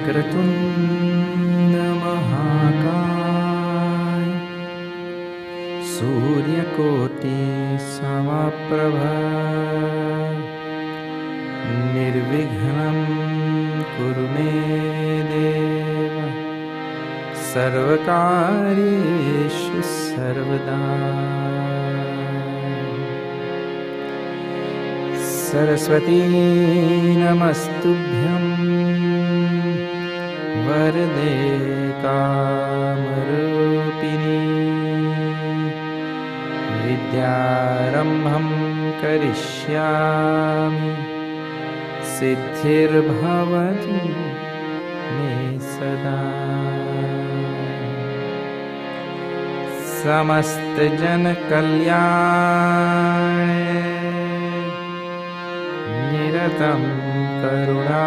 वक्रतुंड महाकाय सूर्यकोटि समप्रभा निर्विघ्नं कुरु मे देव सर्वकार्येषु सर्वदा। सरस्वती नमस्तुभ्यं वरदे कामरूपिणी विद्यारम्भं करिष्यामि सिद्धिर्भवतु मे सदा। समस्तजनकल्याणे निरतं करुणामयं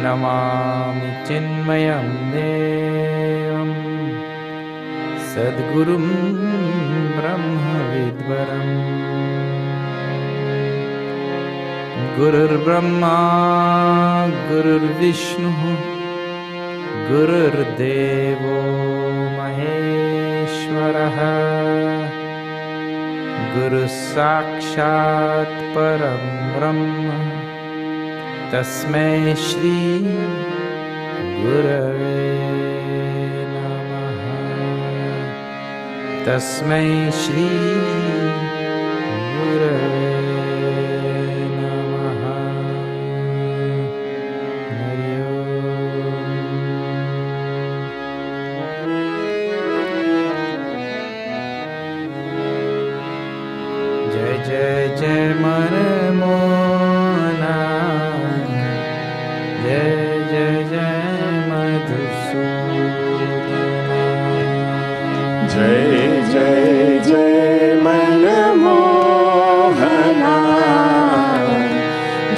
नमामि चिन्मयं देवं सद्गुरुं ब्रह्मविद्वरम्। गुरुर्ब्रह्मा गुरुर्विष्णुः गुरुर्देवो महेश्वरः गुरुः साक्षात् परं ब्रह्म तस्मै श्री गुरवे नमः। तस्मै श्री गुरवे नमः। हरि ओम। जय जय जय मनमोहना जय जय जय मधुसूदना। जय जय जय मनमोहना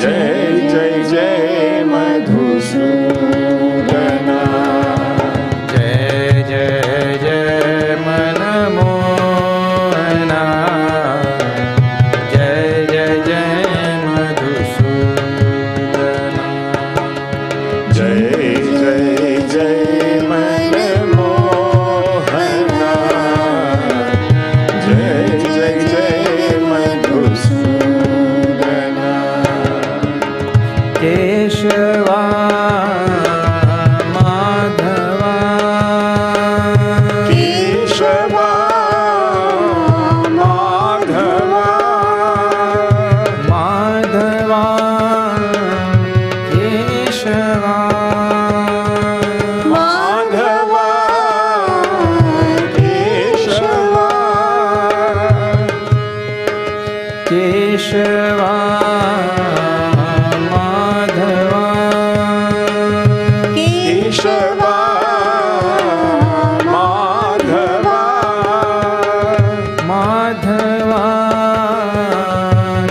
जय जय जय मधुसूदना। जय जय जय मनमोहना जय जय जय मधुसूदना। जय जय जय मनमोहना जय जय जय मधुसूदना। केशवा माधवा केशवा माधवा माधवा केशवा माधवा केशवा केशवा माधवा केशवा माधवा माधवा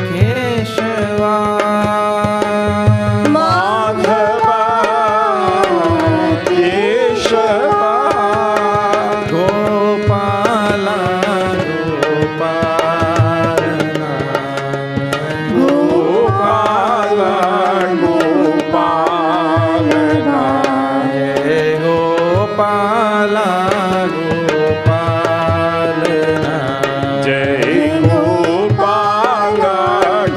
केशवा माधवा केशवा गोपाला गोपालना गोपाल गोपालना। जय गोपाला गोपालना जय गोपाल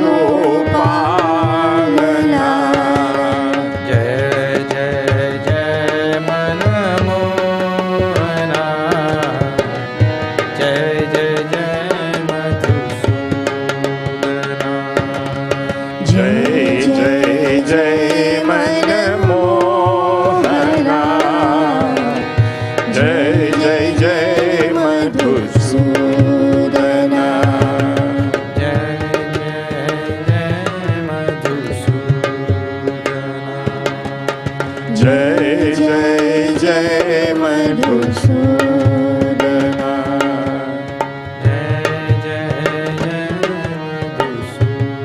गोपालना। जय जय जय मनमोहना जय जय जय मधुसूदना। जय जय जय मनमोहना जय जय जय मधुसूदना। जय जय जय मधुसूदना। जय जय जय मधुसूदना। जय जय जय मधुसूदना।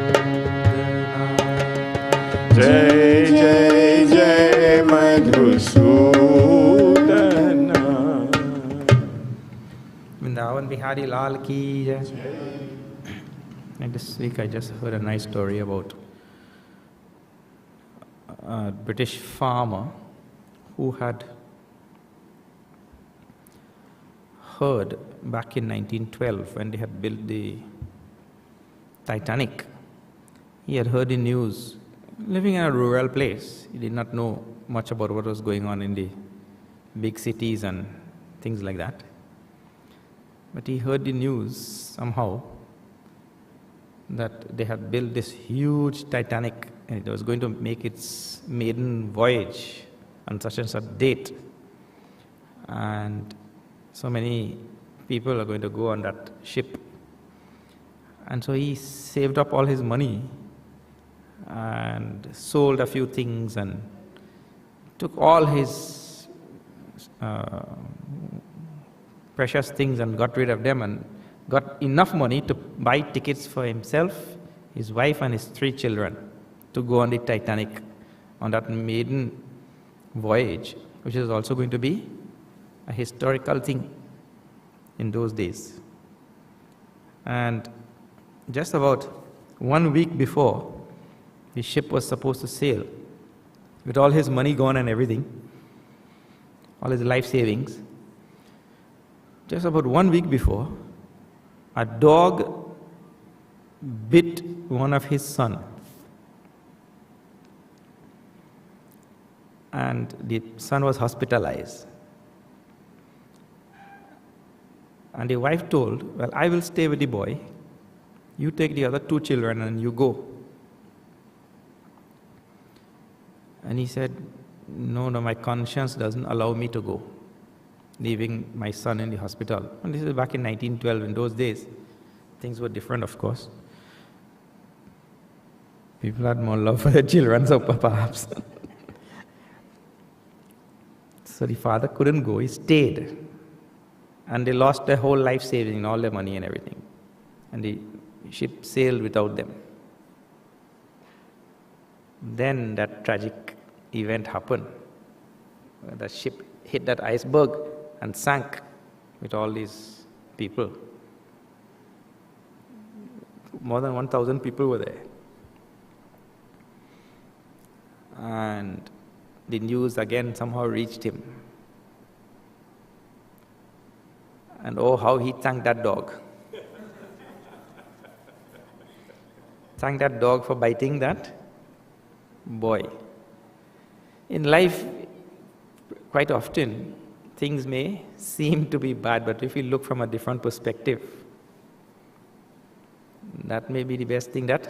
जय जय जय मधुसूदना। वृंदावन बिहारी लाल की जय। And this week I just heard a nice story about a British farmer who had heard back in 1912 when they had built the Titanic. He had heard the news, living in a rural place. He did not know much about what was going on in the big cities and things like that. But he heard the news somehow that they had built this huge Titanic and it was going to make its maiden voyage on such and such date. And so many people are going to go on that ship. And so he saved up all his money and sold a few things and took all his precious things and got rid of them and got enough money to buy tickets for himself, his wife and his 3 children to go on the Titanic on that maiden voyage, which is also going to be a historical thing in those days. And just about 1 week before the ship was supposed to sail, with all his money gone and everything, all his life savings, just about 1 week before, a dog bit one of his sons. And the son was hospitalized. And the wife told, well, I will stay with the boy. You take the other 2 children and you go. And he said, no, my conscience doesn't allow me to go, leaving my son in the hospital. And this is back in 1912. In those days, things were different, of course. People had more love for their children, so perhaps. So the father couldn't go, he stayed. And they lost their whole life saving, all their money and everything. And the ship sailed without them. Then that tragic event happened. The ship hit that iceberg and sank with all these people. More than 1,000 people were there. And the news again somehow reached him. And oh, how he thanked that dog. Thanked that dog for biting that boy. In life, quite often, things may seem to be bad, but if you look from a different perspective, that may be the best thing that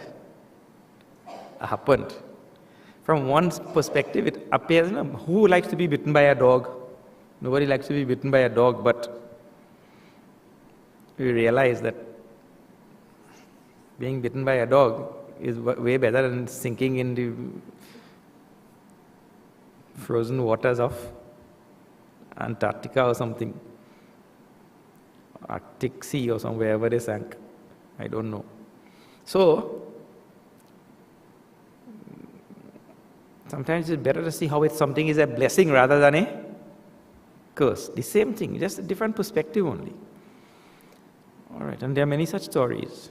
happened. From one perspective, it appears, who likes to be bitten by a dog? Nobody likes to be bitten by a dog, but we realize that being bitten by a dog is way better than sinking in the frozen waters of Antarctica or something, Arctic Sea or somewhere, wherever they sank. I don't know. So, sometimes it's better to see how something is a blessing rather than a curse. The same thing, just a different perspective only. All right, and there are many such stories.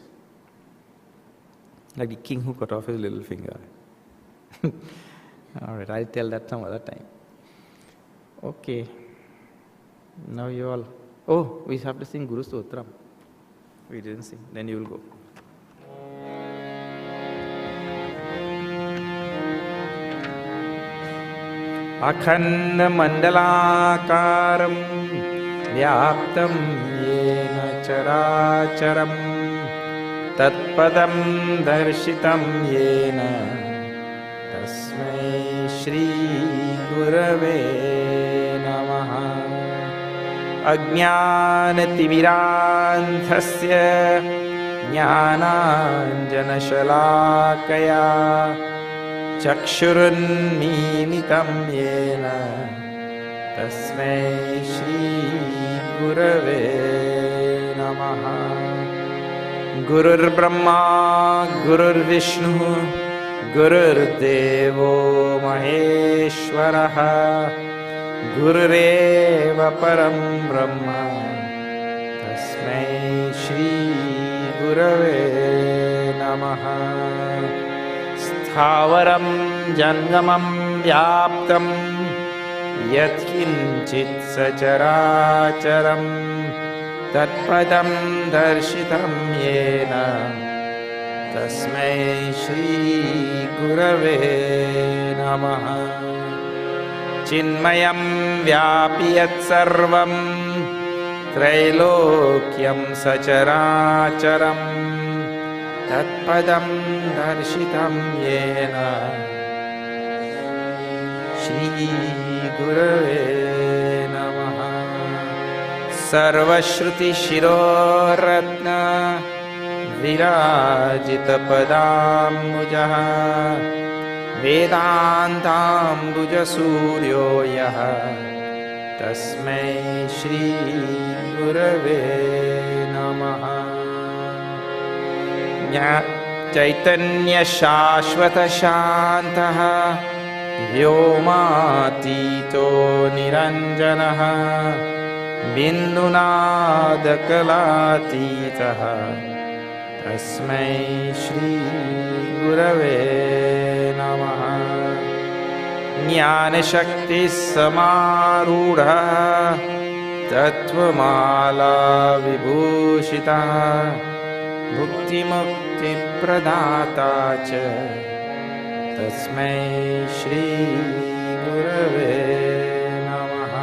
Like the king who cut off his little finger. All right, I'll tell that some other time. Okay. Now you all... Oh, we have to sing Guru Stotram. We didn't sing. Then you will go. Akhanda mandalakaram vyaptam yena characharam tatpadam darshitam yena tasmai Shri Gurave Namaha. Ajnanatimirandhasya jnananjanashalakaya chakshurunmilitam yena tasmai Shri Gurave Namaha. Gurur Brahma Gurur Vishnu Gurur Devo Maheshwaraha Gurureva Param Brahma Tasmai Shri Gurave Namaha. स्थावरं जङ्गमं व्याप्तं यत्किञ्चित् सचराचरं तत्पदं दर्शितं येन तस्मै श्रीगुरवे नमः। चिन्मयं व्यापि यत्सर्वं त्रैलोक्यं सचराचरं तत्पदं दर्शितं येन श्रीगुरवे नमः। सर्वश्रुतिशिरोरत्न विराजितपदाम्बुजः वेदान्ताम्बुजसूर्यो यः तस्मै श्रीगुरवे नमः। चैतन्यशाश्वतशान्तः व्योमातीतो निरञ्जनः बिन्दुनादकलातीतः तस्मै श्रीगुरवे नमः। ज्ञानशक्तिसमारूढः तत्त्वमाला विभूषितः भुक्तिमुक्तिप्रदाता च तस्मै श्रीगुरवे नमः।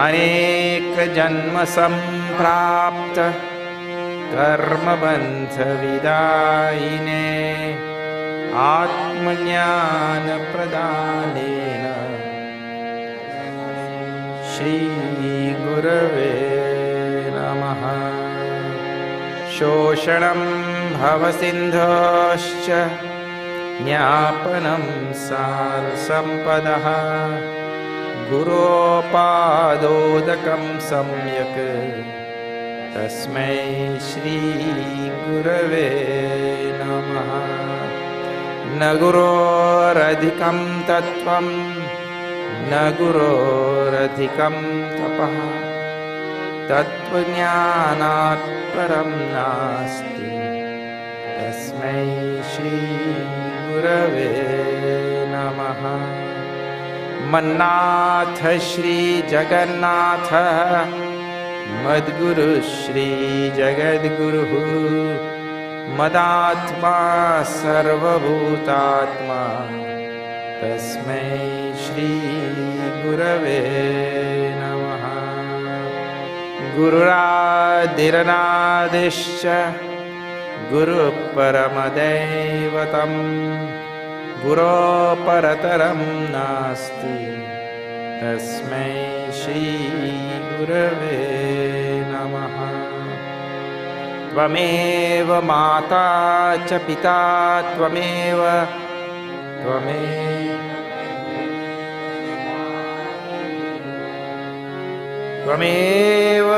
अनेकजन्मसम्प्राप्त कर्मबन्धविदायिने आत्मज्ञानप्रदानेन श्रीगुरवे नमः। शोषणं भवसिन्धोश्च ज्ञापनं सारसम्पदः गुरोपादोदकं सम्यक् तस्मै श्रीगुरवे नमः। न गुरोरधिकं तत्त्वं न गुरोरधिकं तपः तत्त्वज्ञानात् परं नास्ति तस्मै श्रीगुरवे नमः। मन्नाथ श्रीजगन्नाथः मद्गुरुः श्रीजगद्गुरुः मदात्मा सर्वभूतात्मा तस्मै श्रीगुरवे नमः। गुरुरादिरनादिश्च गुरुः परमदैवतं गुरोपरतरं नास्ति तस्मै श्रीगुरवे नमः। त्वमेव माता च पिता त्वमेव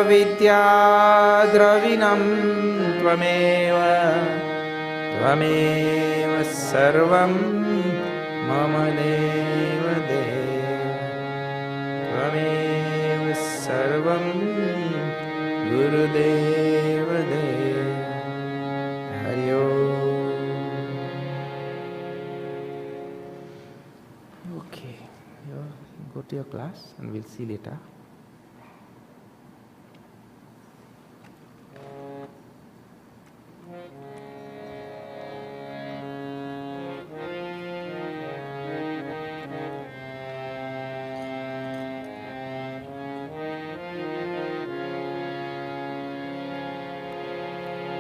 विद्या द्रविणं त्वमेव सर्वं मम देव त्वमेव सर्वं गुरुदेव हरि ओम। Okay, go to your class and we'll see later.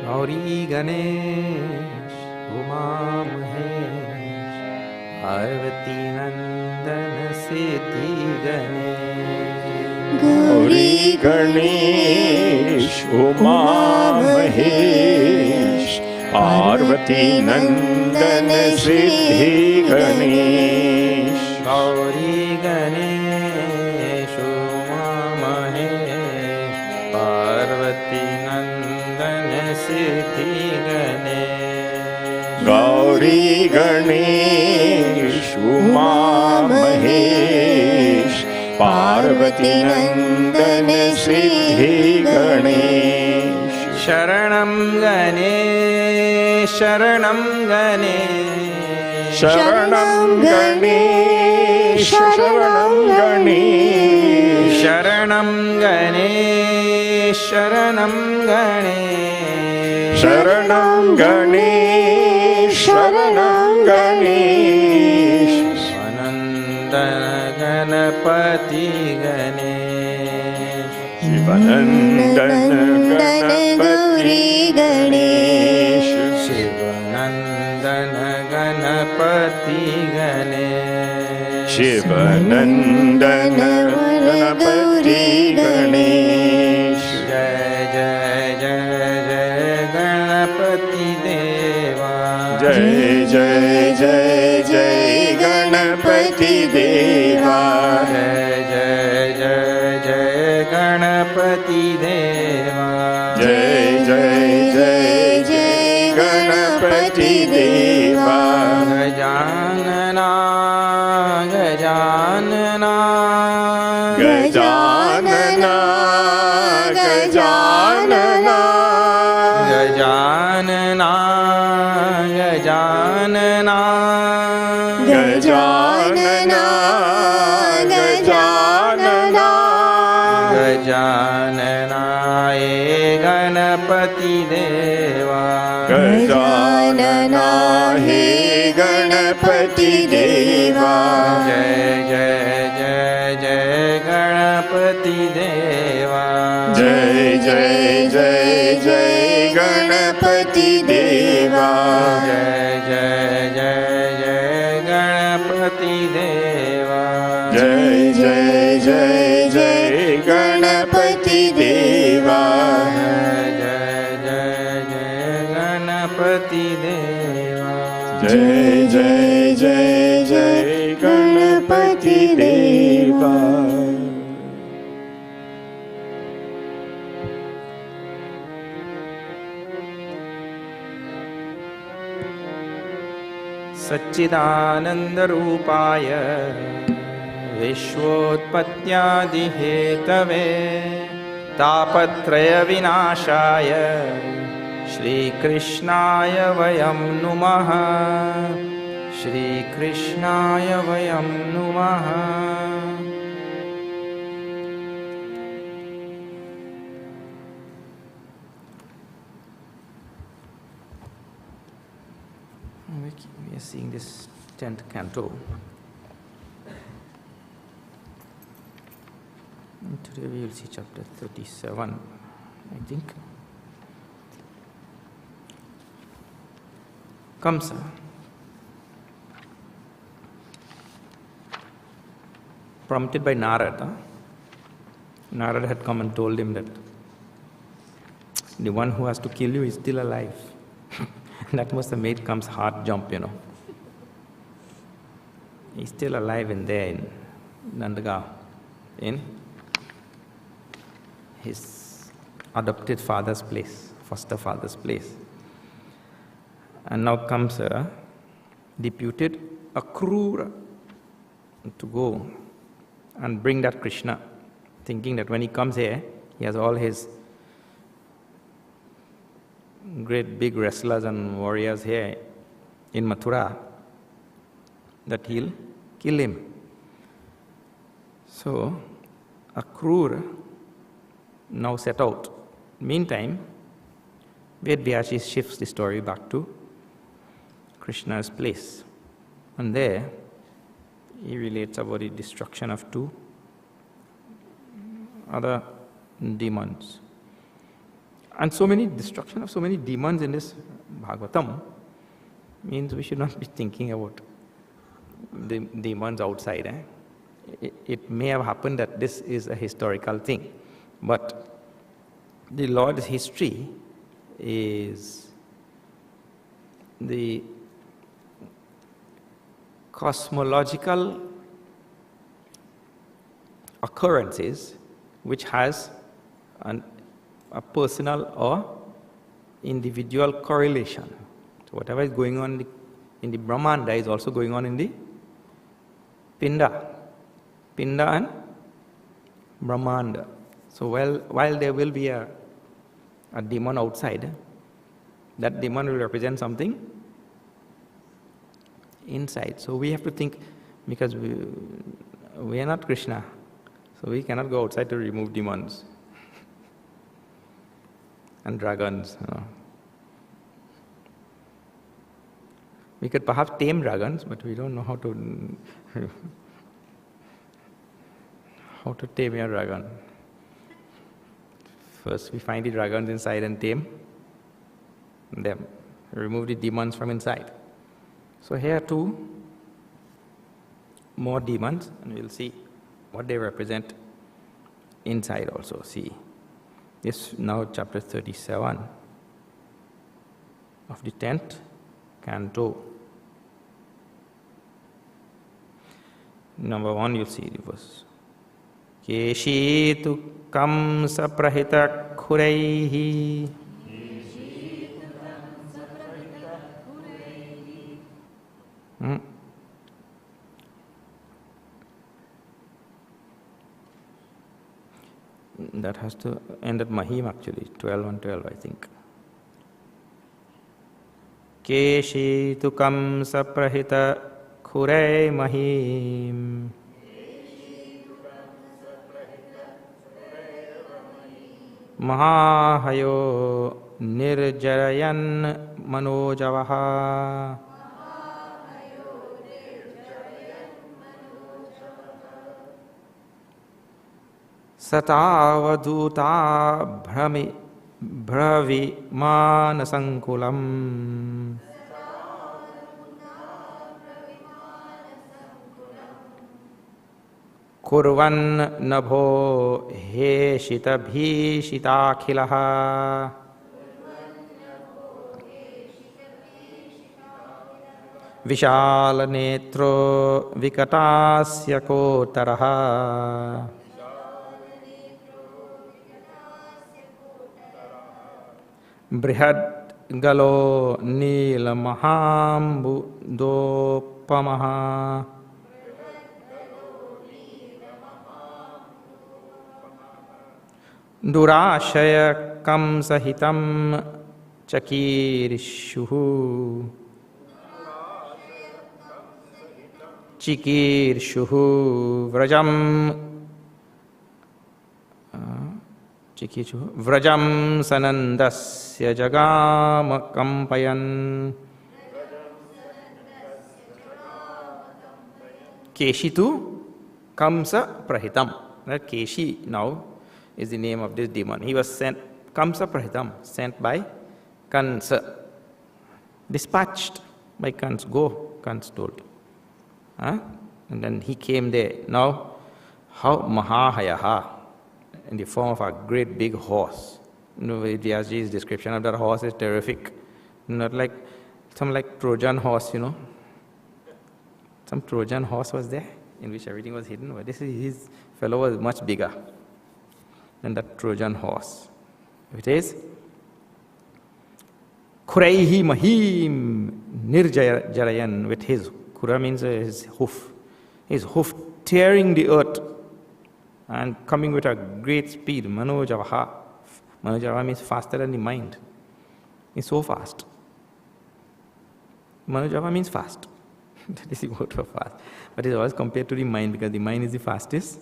Gauri Ganesh Uma Mahesh Parvati Nandan Siddhi Ganesh. Gauri Ganesh Uma Mahesh Parvati Nandan Siddhi Ganesh. Gauri Ganesh Uma Mahesh Parvati Nandan Siddhi Ganesh. Gauri Ganesh Uma Mahesh Parvati Nandan Siddhi Ganesh. Sharanam Ganesh, Sharanam Ganesh, Sharanam Ganesh, Sharanam Ganesh, Sharanam Ganesh, Sharanam Ganesh, Sharanam Ganesh, Sharanam Ganesh, Anandana Ganapati Ganesh, Shivanandana Ganapati Ganesh, Shivanandana Ganapati Ganesh, Shivanandana Ganapati Ganesh, Jai Jai Jai Jai Ganapati Deva, Jai Jai Jai Jai Ganapati Deva, Jai Jai Jai Jai Ganapati Deva, Jai Jai Jai Jai Ganapati Deva, Gajanana Gajanana Gajanana Gajanana Gajanana Gajanana Gajanana Gajanana Gajanana He Ganapati Deva, Gajanana He Ganapati Deva, Jai Jai Jai Jai Ganapati Deva, Jai Jai Jai Jai Ganapati Deva, Jai Jai Jai Jai Ganapati Deva, Jai Jai Jai Jai Ganapati Deva, Jai Jai Jai Ganapati Deva, Jai Jai Jai Jai Ganapati Deva. Satchidanandarupaya Vishwotpattyadihetave Tapatraya Vinashaya Shri Krishnaya Vayam Numaha, Shri Krishnaya Vayam Numaha. We are seeing this 10th canto. And today we will see chapter 37, I think. Kamsa. Prompted by Narada, Narada had come and told him that the one who has to kill you is still alive. That must have made Kamsa's heart jump, He's still alive in there in Nandagaon, in his adopted father's place, foster father's place. And now Kamsa deputed Akrura to go and bring that Krishna, thinking that when he comes here, he has all his great big wrestlers and warriors here in Mathura, that he'll kill him. So Akrura now set out. Meantime, Vedvyashi shifts the story back to Krishna's place. And there, he relates about the destruction of two other demons. And so many destruction of so many demons in this Bhagavatam means we should not be thinking about the demons outside. It may have happened that this is a historical thing, but the Lord's history is the cosmological occurrences which has a personal or individual correlation. So whatever is going on in the Brahmanda is also going on in the Pinda and Brahmanda. So while there will be a a demon outside, that demon will represent something inside. So we have to think, because we are not Krishna, so we cannot go outside to remove demons and dragons. We could perhaps tame dragons, but we don't know how to how to tame a dragon. First, we find the dragons inside and tame them, remove the demons from inside. So here two more demons, and we'll see what they represent inside also. See, this now chapter 37 of the 10th Canto. Number 1, you'll see the verse. Keshitu kamsa prahita khuraihi. That has to end at Mahim actually, 12 and 12 I think. Keshitu kamsa prahita khurai mahim. Mahahayo nirjarayan manojavaha. Satavaduta bravimanasankulam. Kurvan nabho he shita bhishita khilaha. Vishal netro vikatasya kotaraha. Brihad galo nila mahambu dopamaha. Durashaya kam sahitam chakirshuhu. Chikirshuhu vrajam. Vrajam sanandasya jagama kampayan. Keshitu kamsa prahitam. That Keshi now is the name of this demon. He was sent, kamsa prahitam, sent by Kansa. Dispatched by Kansa. Go, Kansa told. And then he came there. Now, how Mahahayaha, in the form of a great big horse. Vyasaji's description of that horse is terrific. Not like some like Trojan horse, Some Trojan horse was there, in which everything was hidden. But his fellow was much bigger than that Trojan horse. It is Kuraihi Mahim Nirjarayan, with his Kura means his hoof tearing the earth and coming with a great speed. Manojavaha. Manojavaha means faster than the mind. It's so fast. Manojavaha means fast. That is the word for fast. But it's always compared to the mind, because the mind is the fastest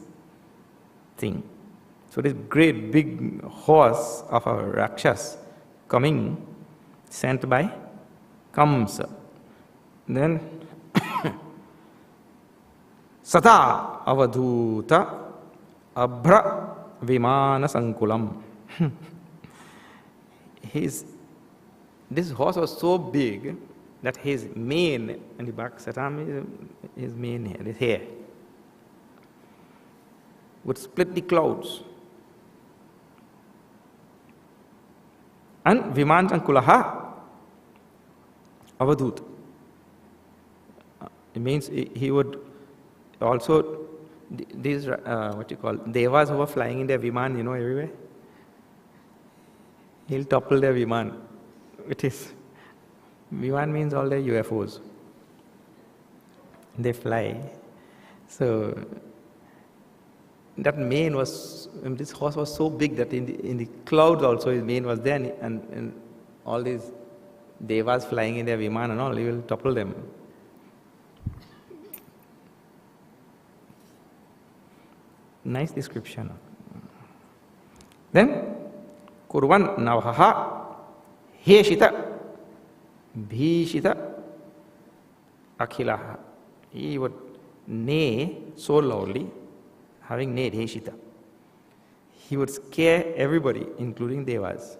thing. So this great big horse of a Rakshas coming, sent by Kamsa. Then Sata Avaduta Abhra Vimana Sankulam. This horse was so big that his mane in the back, Satam, his mane here, his hair, would split the clouds. And Viman Sankulaha Avadut. It means he would also, these, Devas who were flying in their Viman, everywhere, he'll topple their Viman. Viman means all their UFOs. They fly. So, that mane was, this horse was so big that in the clouds also his mane was there, and all these devas flying in their viman and all, he will topple them. Nice description. Then, Kurvan Navaha Heshita Bhishita Akhilaha. He would neigh so loudly, having neighed Heshita. He would scare everybody, including Devas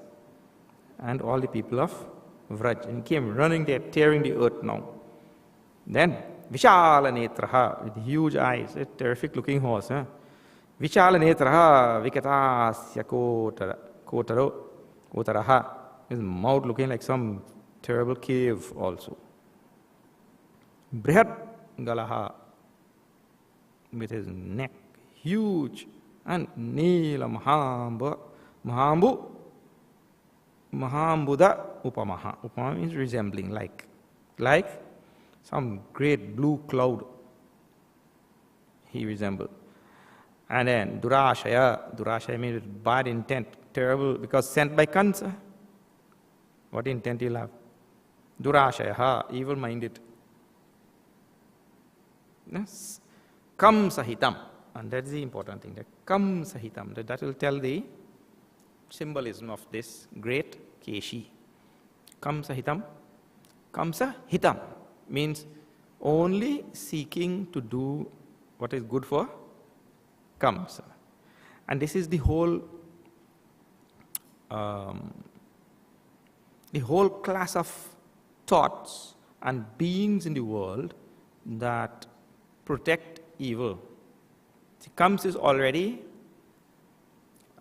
and all the people of Vraj. And he came running there, tearing the earth now. Then, Vishala Netraha, with huge eyes, a terrific looking horse. Huh? Vishala Netraha Vikatasya Kotaraha. His mouth looking like some terrible cave also. Brihat Galaha, with his neck huge, and Nila Mahambuda Upamaha. Upama means resembling, like some great blue cloud he resembled. And then Durashaya means with bad intent, terrible, because sent by Kansa. What intent he'll have? Durashaya, evil-minded. Yes. Kam Sahitam, and that's the important thing, that Kam Sahitam, that will tell the symbolism of this great Keshi. Kam Sahitam, Kamsa Hitam means only seeking to do what is good for Kamsa. And this is the whole class of thoughts and beings in the world that protect evil. See, Kams is already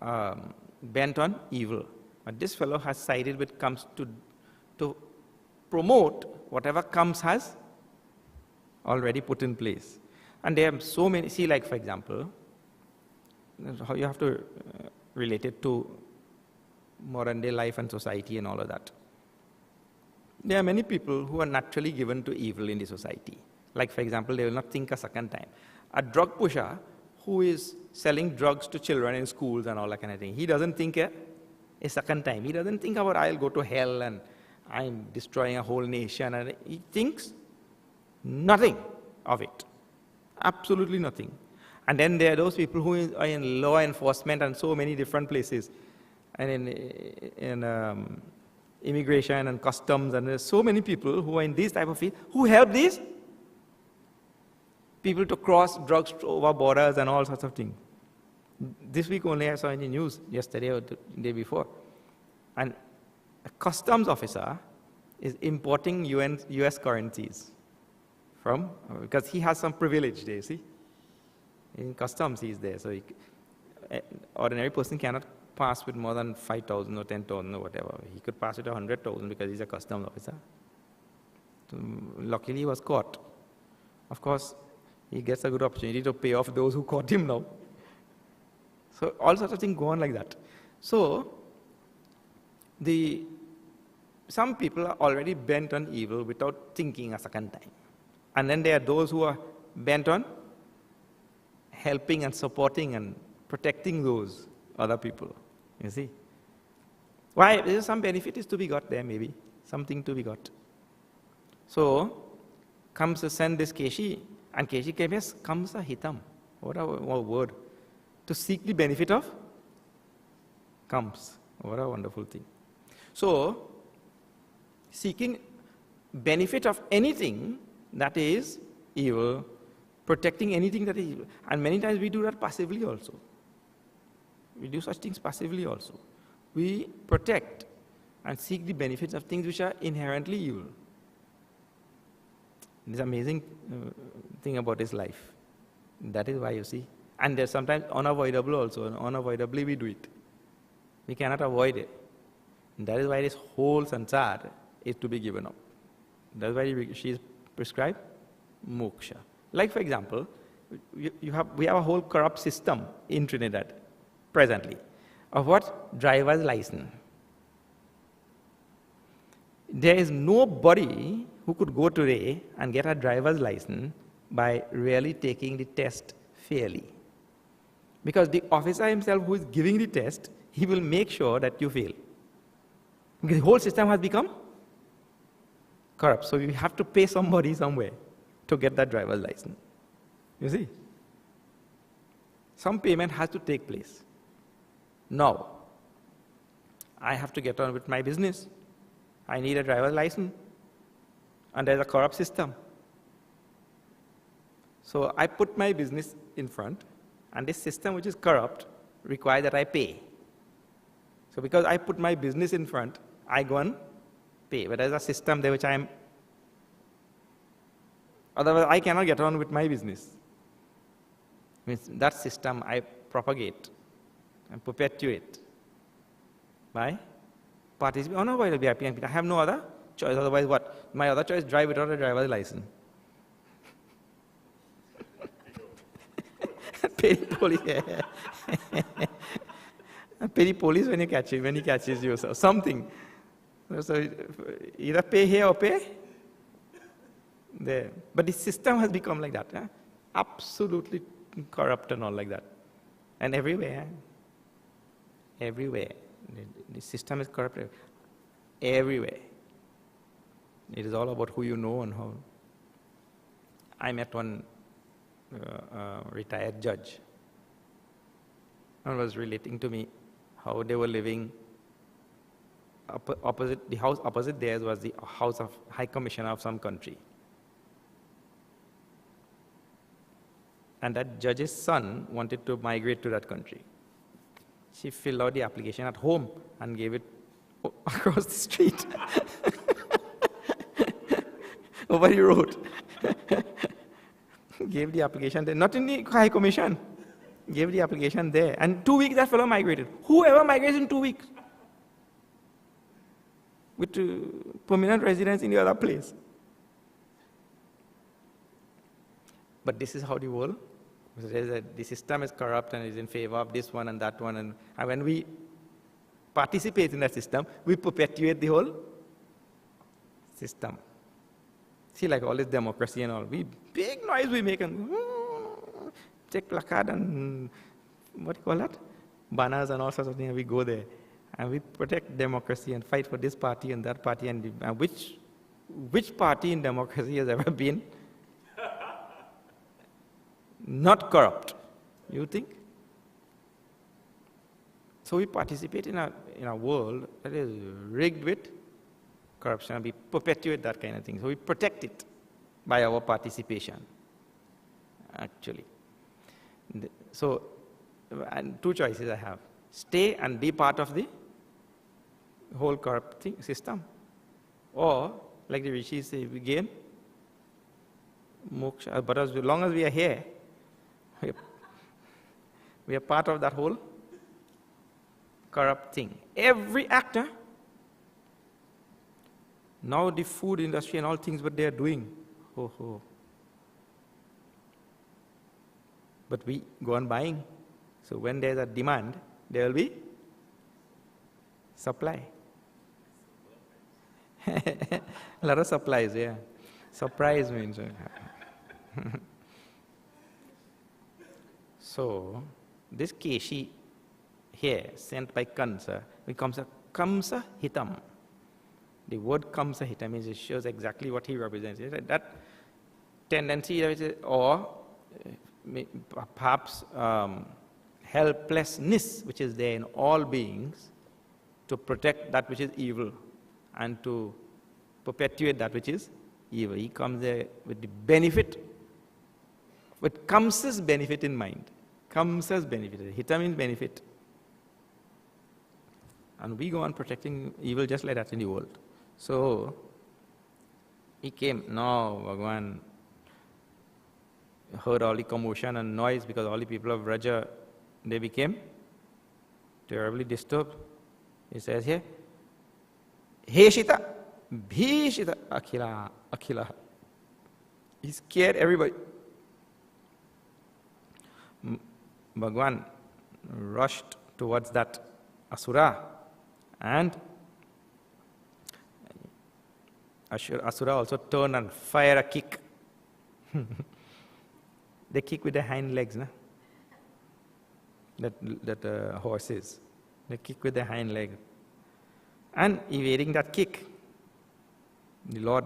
bent on evil. But this fellow has sided with Kams to promote whatever Kams has already put in place. And there are so many, see, like for example, how you have to relate it to modern day life and society and all of that. There are many people who are naturally given to evil in the society. Like for example, they will not think a second time. A drug pusher who is selling drugs to children in schools and all that kind of thing, he doesn't think a second time. He doesn't think about I'll go to hell and I'm destroying a whole nation. And he thinks nothing of it. Absolutely nothing. And then there are those people who are in law enforcement and so many different places. And in immigration and customs, and there's so many people who are in these type of fields who help these people to cross drugs over borders and all sorts of things. This week only I saw in the news, yesterday or the day before, and a customs officer is importing US currencies from, because he has some privilege there, see? In customs he is there, so ordinary person cannot pass with more than 5,000 or 10,000 or whatever. He could pass with 100,000 because he's a customs officer. So, luckily he was caught. Of course, he gets a good opportunity to pay off those who caught him now. So all sorts of things go on like that. So some people are already bent on evil without thinking a second time. And then there are those who are bent on helping and supporting and protecting those other people. You see? Why? There's some benefit is to be got there, maybe. Something to be got. So comes to send this Keshi, and Keshi came, yes, comes a hitam. What a word. To seek the benefit of comes. What a wonderful thing. So, seeking benefit of anything that is evil, protecting anything that is evil. And many times we do that passively also. We do such things passively also. We protect and seek the benefits of things which are inherently evil. This amazing thing about his life. That is why you see. And there's sometimes unavoidable also. And unavoidably we do it. We cannot avoid it. And that is why this whole sansar is to be given up. That's why she is prescribed moksha. Like for example, we have a whole corrupt system in Trinidad presently of what? Driver's license. There is nobody who could go today and get a driver's license by really taking the test fairly. Because the officer himself who is giving the test, he will make sure that you fail. Because the whole system has become corrupt. So you have to pay somebody somewhere to get that driver's license. You see? Some payment has to take place. Now, I have to get on with my business. I need a driver's license. And there's a corrupt system. So I put my business in front, and this system which is corrupt requires that I pay. So because I put my business in front, I go and pay. But there's a system there which I am, otherwise I cannot get on with my business. Means that system I propagate and perpetuate by participating. Oh no, why will be happy? I have no other choice. Otherwise what? My other choice, drive without a driver's license. Pay the police. Pay the police when he catches you. So something. So either pay here or pay there. But the system has become like that. Absolutely corrupt and all like that. And everywhere. Everywhere. The system is corrupt. Everywhere. It is all about who you know and how. I met one retired judge and was relating to me how they were living opposite, the house opposite theirs was the house of High Commissioner of some country. And that judge's son wanted to migrate to that country. She filled out the application at home and gave it across the street. Over the road. Gave the application there, not in the High Commission. Gave the application there. And 2 weeks that fellow migrated. Whoever migrates in 2 weeks? With permanent residence in the other place. But this is how the world, the system is corrupt and is in favor of this one and that one. And when we participate in that system, we perpetuate the whole system. See, like all this democracy and all, big noise we make and take placard and what do you call that? Banners and all sorts of things, and we go there. And we protect democracy and fight for this party and that party. And which party in democracy has ever been not corrupt? You think? So we participate in a world that is rigged with corruption, and we perpetuate that kind of thing. So we protect it by our participation, actually. So, and two choices I have. Stay and be part of the whole corrupt system. Or, like the rishis say, we gain moksha. But as long as we are here, we are part of that whole corrupt thing. Every actor, now the food industry and all things what they are doing, but we go on buying. So when there's a demand, there will be supply. A lot of supplies, yeah. Surprise means. So this Keshi here, sent by Kansa, becomes a Kamsa Hitam. The word Kamsa Hitam means it shows exactly what he represents. That tendency, or perhaps helplessness which is there in all beings to protect that which is evil and to perpetuate that which is evil. He comes there with the benefit, with Kamsa's benefit in mind. Kamsa's benefit. Hita means benefit. And we go on protecting evil just like that in the world. So, he came. No, Bhagavan heard all the commotion and noise because all the people of Vraja, they became terribly disturbed. He says here, Heshita, Bhishita, Akhila. He scared everybody. Bhagavan rushed towards that Asura, and Asura also turned and fired a kick. They kick with their hind legs. Na? that horses. They kick with their hind leg. And evading that kick, the Lord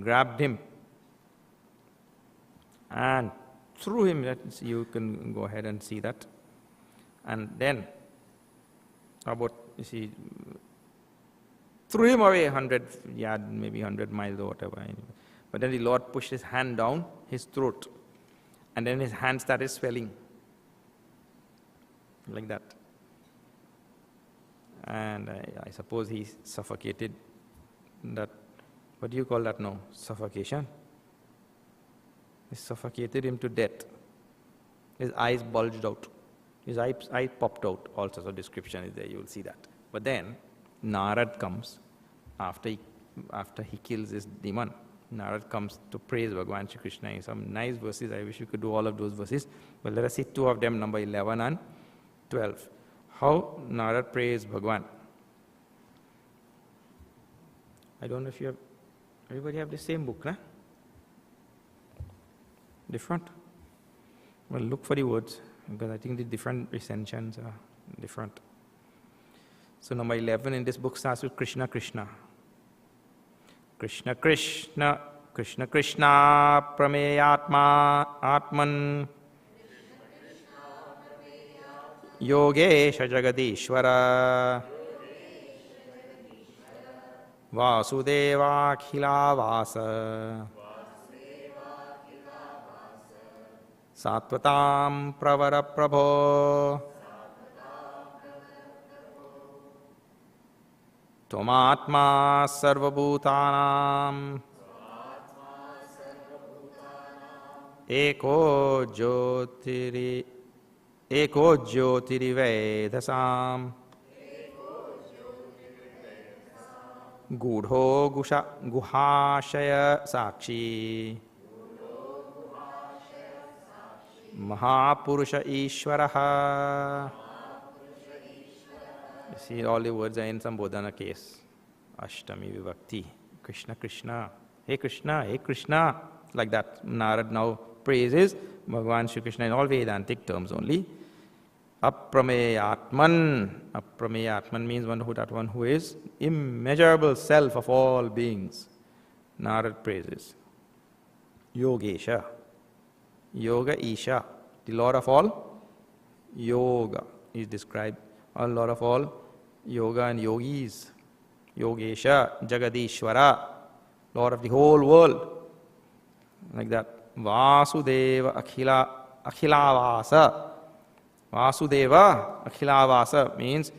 grabbed him and threw him. You can go ahead and see that. And then, threw him away 100 yards, maybe 100 miles or whatever. But then the Lord pushed his hand down his throat. And then his hand started swelling. Like that. And I suppose he suffocated that. What do you call that now? Suffocation? He suffocated him to death. His eyes bulged out. His eye popped out. All sorts of description is there. You will see that. But then Narad comes after he kills this demon. Narad comes to praise Bhagavan Shri Krishna in some nice verses. I wish we could do all of those verses. But let us see two of them, number 11 and 12. How Narad praised Bhagavan. I don't know if everybody have the same book, nah? Different? Well, look for the words, because I think the different recensions are different. So number 11 in this book starts with Krishna, Krishna. Krishna, Krishna, Krishna, Krishna, Prameyatma, Atman, Yogesha Jagadishwara, Vasudeva Khilavasa, Satvatam Pravara Prabho, Tomatma Sarvabhutanam, Eko Jyotirivedasam, Gudho Guhashaya Sakshi, Mahapurusha Ishvaraha. You see, all the words are in Sambodhana case. Ashtami Vibhakti. Krishna, Krishna. Hey Krishna, hey Krishna. Like that. Narad now praises Bhagavan Shri Krishna in all Vedantic terms only. Aprameyatman. Aprameyatman means that one who is immeasurable self of all beings. Narad praises. Yogesha. Yoga Isha. The Lord of all yoga is described. A Lord of all yoga and yogis. Yogesha, Jagadishwara, Lord of the whole world. Like that. Vasudeva Akhilavasa. Vasudeva Akhilavasa means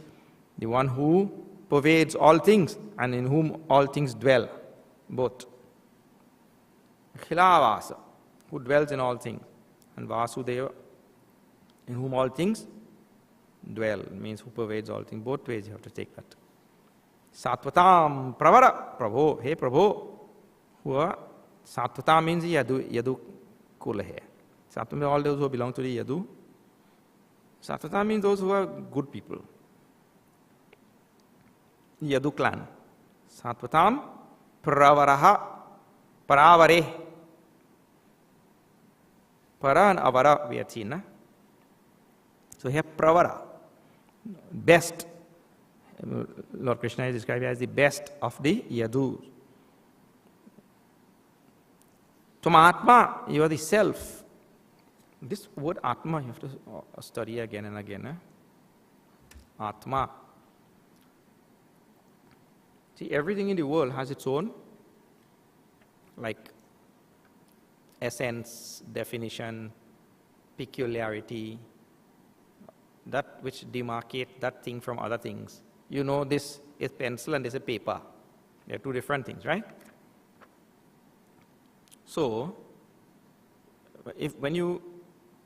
the one who pervades all things and in whom all things dwell. Both. Akhilavasa, who dwells in all things. And Vasudeva, in whom all things dwell, means who pervades all things. Both ways you have to take that. Satvatam Pravara, Prabho, hey Prabho. Who are Satvatam means Yadu Kula hai. Satvatam means all those who belong to the Yadu. Satvatam means those who are good people. Yadu clan. Satvatam Pravaraha, Paravare. Para and Avara we have seen, na? So here Pravara, best. Lord Krishna is described as the best of the Yadus. Tomatma, you are the self. This word Atma you have to study again and again. Eh? Atma. See, everything in the world has its own, like, essence, definition, peculiarity, that which demarcate that thing from other things. You know, this is pencil and this is paper. They are two different things, right? So, when you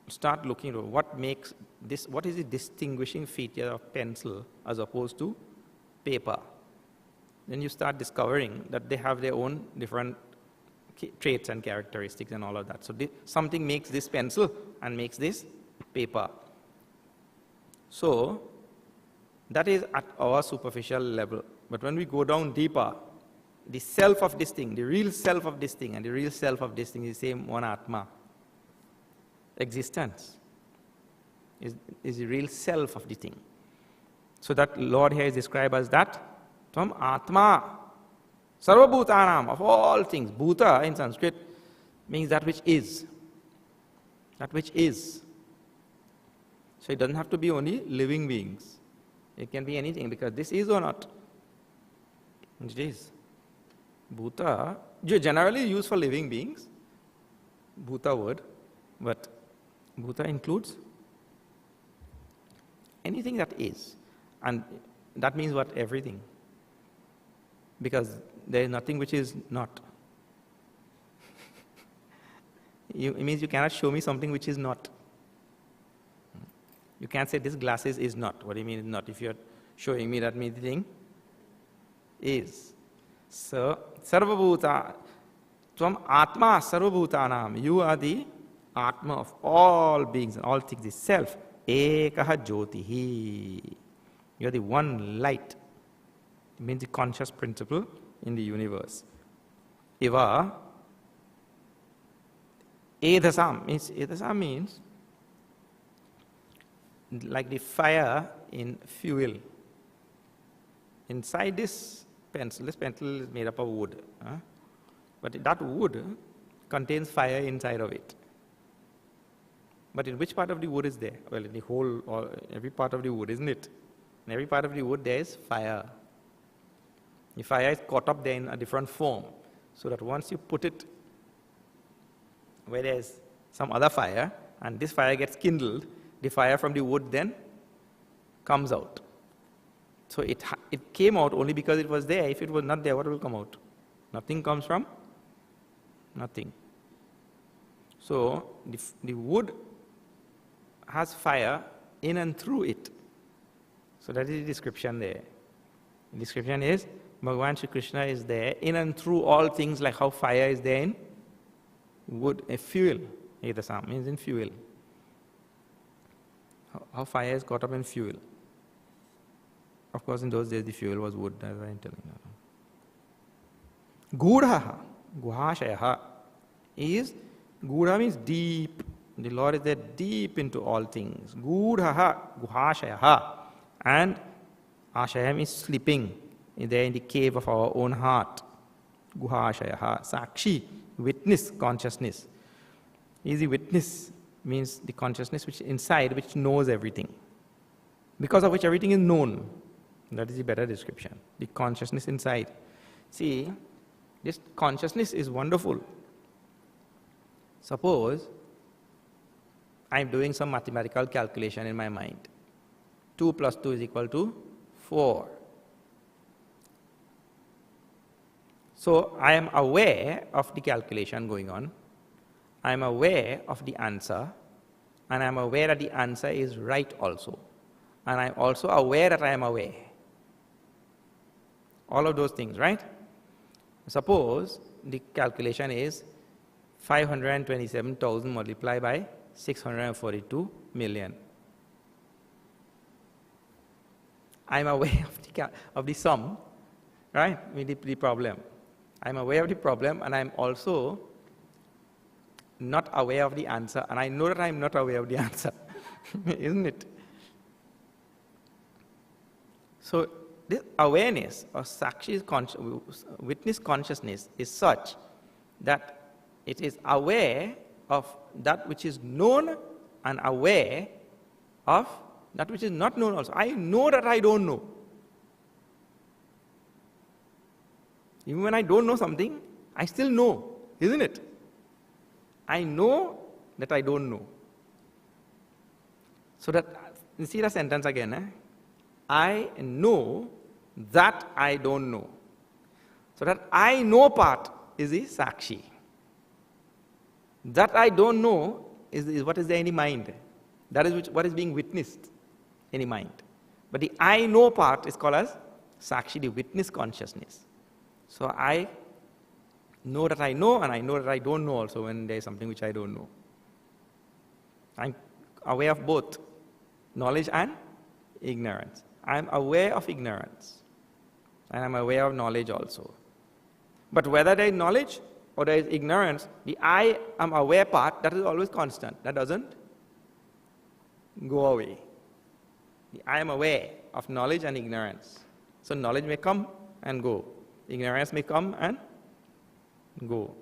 start looking at what makes this, what is the distinguishing feature of pencil as opposed to paper, then you start discovering that they have their own different traits and characteristics and all of that. So something makes this pencil and makes this paper. So that is at our superficial level. But when we go down deeper, the self of this thing, the real self of this thing and the real self of this thing is the same one Atma. Existence. is the real self of the thing. So that Lord here is described as that, Tvam Atma, Sarva Bhutanam, of all things. Bhuta in Sanskrit means that which is. That which is. So it doesn't have to be only living beings. It can be anything, because this is or not. It is. Bhuta, generally used for living beings, Bhuta word, but Bhuta includes anything that is. And that means what? Everything. Because there is nothing which is not. It means you cannot show me something which is not. You can't say this glasses is not. What do you mean is not? If you're showing me, that means the thing is. So, Sarvabhuta, Tvam Atma Sarvabhutanam. You are the Atma of all beings and all things, the self. Ekaha Jyotihi. You are the one light. It means the conscious principle in the universe. Iva Edhasam means like the fire in fuel. Inside this pencil is made up of wood. But that wood contains fire inside of it. But in which part of the wood is there? Well, in the whole, or every part of the wood, isn't it? In every part of the wood there is fire. The fire is caught up there in a different form, so that once you put it where there is some other fire, and this fire gets kindled, the fire from the wood then comes out. So it came out only because it was there. If it was not there, what will come out? Nothing comes from nothing. So the wood has fire in and through it. So that is the description there. The description is Bhagavan Shri Krishna is there in and through all things, like how fire is there in wood, a fuel. Edasam means in fuel. How fire is caught up in fuel. Of course, in those days the fuel was wood, as I am telling you. Gudha, Guhashayaha is, Gudha means deep. The Lord is there deep into all things. Gudha, Guhashayaha. And Ashaya means sleeping there in the cave of our own heart. Guhashayaha. Sakshi, witness, consciousness. Easy witness means the consciousness which is inside, which knows everything. Because of which everything is known. That is the better description. The consciousness inside. See, this consciousness is wonderful. Suppose I am doing some mathematical calculation in my mind. 2 plus 2 is equal to 4. So I am aware of the calculation going on. I am aware of the answer, and I am aware that the answer is right also. And I am also aware that I am aware. All of those things, right? Suppose the calculation is 527,000 multiplied by 642 million. I am aware of the sum, right, with the problem. I am aware of the problem, and I am also not aware of the answer, and I know that I am not aware of the answer. Isn't it? So this awareness or Sakshi witness consciousness is such that it is aware of that which is known and aware of that which is not known also. I know that I don't know. Even when I don't know something, I still know, isn't it? I know that I don't know. So that, you see the sentence again, I know that I don't know. So that I know part is the Sakshi. That I don't know is what is there in the mind. That is what is being witnessed in the mind. But the I know part is called as Sakshi, the witness consciousness. So I know that I know, and I know that I don't know also when there is something which I don't know. I'm aware of both knowledge and ignorance. I'm aware of ignorance, and I'm aware of knowledge also. But whether there is knowledge or there is ignorance, the I am aware part, that is always constant. That doesn't go away. I am aware of knowledge and ignorance. So knowledge may come and go. Ignorance may come and go.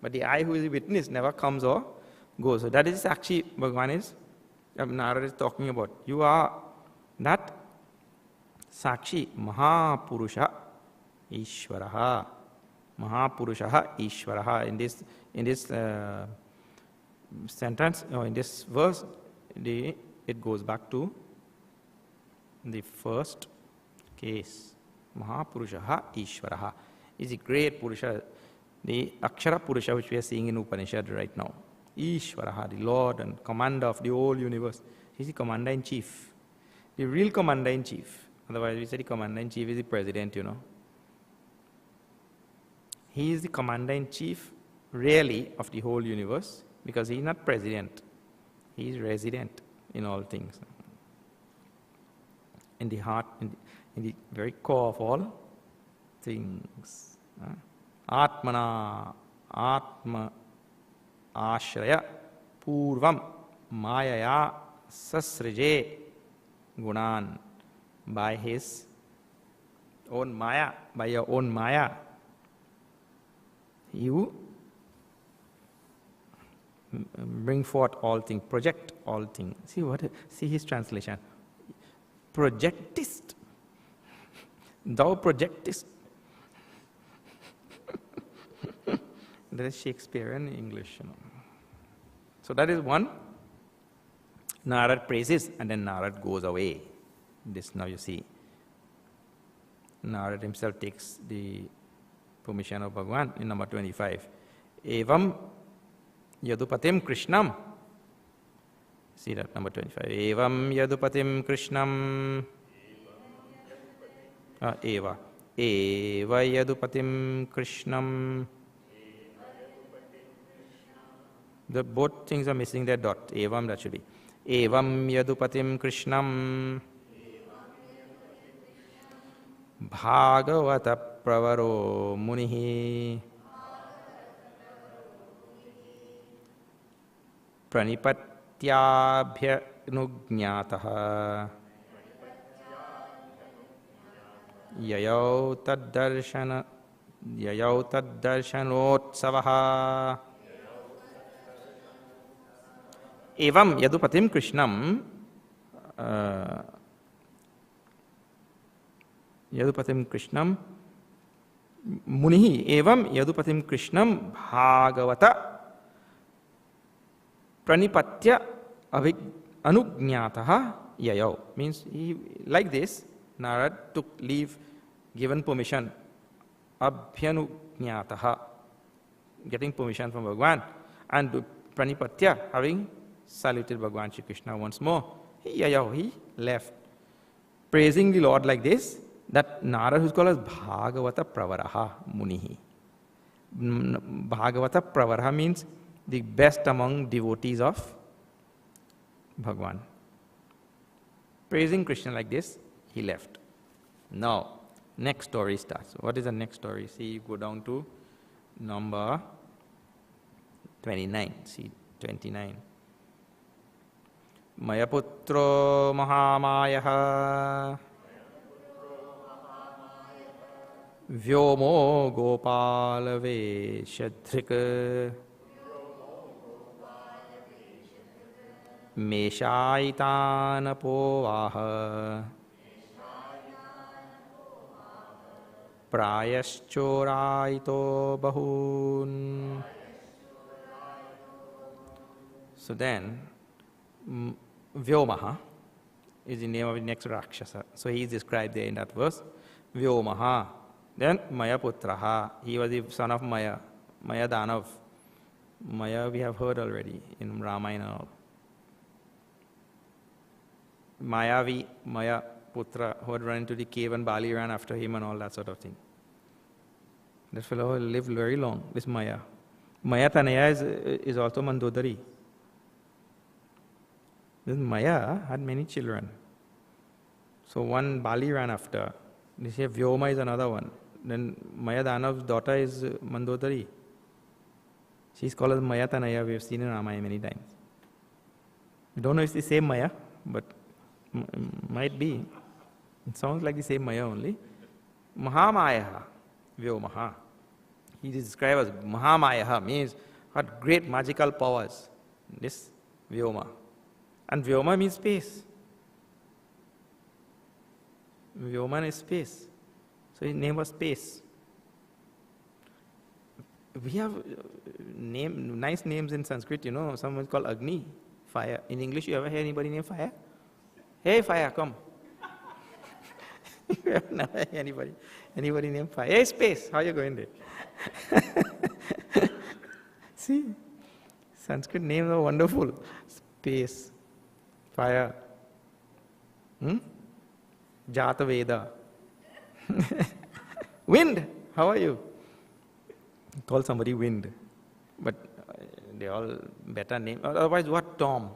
But the I who is the witness never comes or goes. So that is actually Bhagavan is, Narada is talking about. You are that Sakshi, Mahapurusha, Ishvaraha. Mahapurusha, Ishvaraha. In this sentence, or in this verse, it goes back to the first case. Mahapurusha, Ishvaraha is a great Purusha, the Akshara Purusha which we are seeing in Upanishad right now. Ishvaraha, the Lord and commander of the whole universe. He is the commander-in-chief. The real commander-in-chief. Otherwise we say the commander-in-chief is the president, you know. He is the commander-in-chief really of the whole universe because he is not president. He is resident in all things. In the heart, in the very core of all things. Atmana, Atma, Ashraya, Purvam, Mayaya, Sasrije, Gunan. By his own Maya, by your own Maya, you bring forth all things, project all things. See his translation. Projectist. Thou projectist. That is Shakespearean English, you know. So that is one. Narad praises and then Narad goes away. This now you see. Narad himself takes the permission of Bhagavan in number 25. Evam yadupatim Krishnam. See that, number 25. Evam yadupatim Krishnam. Eva. Eva yadupatim Krishnam. The both things are missing their dot. Evam, that should be. Evam yadupatim Krishnam. Bhagavata pravaro munihi pranipatyabhyanugnataha yayau taddarshanotsavaha. Evam yadupatim Krishnam Yadupatim Krishnam Munihi Evam Yadupatim Krishnam Bhagavata Pranipatya Anugnataha Yayau. Means he, like this, Narad took leave, given permission, Abhyanugnataha, getting permission from Bhagavan, and Pranipatya, having saluted Bhagavan Shri Krishna once more, he left. Praising the Lord like this, that Narad, who's called as Bhagavata Pravaraha Munihi. Bhagavata Pravaraha means the best among devotees of Bhagavan. Praising Krishna like this, he left. Now, next story starts. What is the next story? See, you go down to number 29. See, 29. Mayaputro Mahamayaha Vyomo Gopala Veshadhrika Meshaitana Povaha Prayaschoraito Bahun. So then, Vyomaha is the name of the next Rakshasa. So he is described there in that verse. Vyomaha. Then Mayaputraha. He was the son of Maya. Maya Danav. Maya we have heard already in Ramayana. Maya Putra, who had run into the cave and Bali ran after him and all that sort of thing. This fellow lived very long, this Maya. Maya Tanaya is also Mandodari. This Maya had many children. So one Bali ran after. They say Vyoma is another one. Then Maya Danav's daughter is Mandodari. She's called as Maya Tanaya. We have seen in Ramayana many times. We don't know if it's the same Maya, but might be. It sounds like the same Maya only. Mahamayaha, Vyomaha. He is described as Mahamayaha, means had great magical powers. This Vyoma. And Vyoma means space. Vyoma is space. So his name was Space. We have nice names in Sanskrit, you know. Someone called Agni, fire. In English, you ever hear anybody named Fire? Hey, Fire, come. You have never heard anybody named Fire. Hey, Space, how you going there? See, Sanskrit names are wonderful. Space, Fire, Jata Veda. Wind, how are you? Call somebody Wind, but they're all better names. Otherwise, what? Tom.